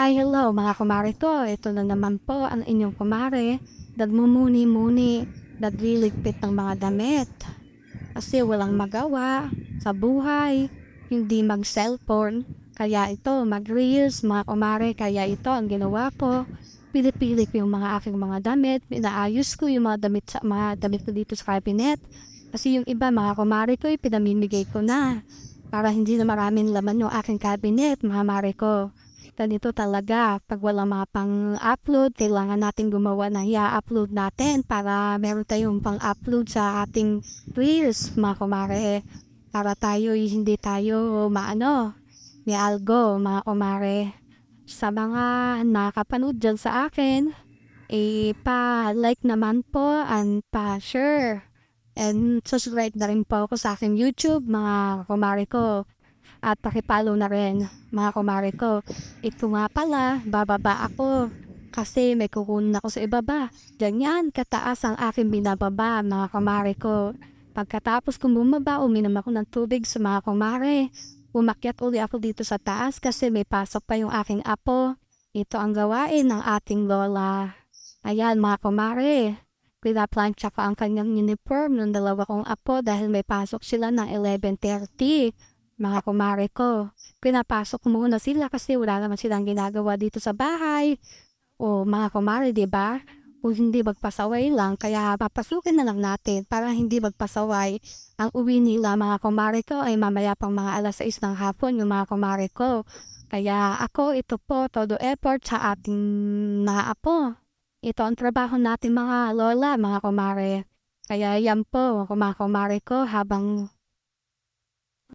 Ay hello mga kumare ko, ito na naman po ang inyong kumare, nagmumuni-muni, nagliligpit ng mga damit. Kasi walang magawa sa buhay, hindi mag-cellphone, kaya ito mag-reels mga kumare, kaya ito ang ginawa ko. Pinipili ko yung mga aking mga damit, inaayos ko yung mga damit ko dito sa cabinet. Kasi yung iba mga kumare ko, pinamimigay ko na para hindi na maraming laman yung aking cabinet mga mare ko. Ganito talaga, pag walang mga pang-upload, kailangan natin gumawa na i-upload natin para meron tayong pang-upload sa ating reels, mga kumare. Para tayo, hindi tayo may algo, mga kumare. Sa mga nakapanood dyan sa akin, pa-like naman po and pa-share. And subscribe na rin po ako sa aking YouTube, mga kumare ko. At paki-follow na rin, mga kumare ko. Ito nga pala, bababa ako. Kasi may kukunin ako sa ibaba. Ganyan, kataas ang aking binababa, mga kumare ko. Pagkatapos kong bumaba, uminom ako ng tubig sa mga kumare. Umakyat uli ako dito sa taas kasi may pasok pa yung aking apo. Ito ang gawain ng ating lola. Ayan, mga kumare. Pinaplansya ko ang kanyang uniform ng dalawa kong apo dahil may pasok sila ng 11:30. Mga kumare ko, pinapasok ko muna sila kasi wala naman silang ginagawa dito sa bahay. O mga kumare, di ba? Kung hindi magpasaway lang, kaya papasukin na lang natin para hindi magpasaway. Ang uwi nila mga kumare ko ay mamaya pang mga alas 6 ng hapon yung mga kumare ko. Kaya ako, ito po, todo effort sa ating mga apo. Ito ang trabaho natin mga lola, mga kumare. Kaya yan po, mga kumare ko, habang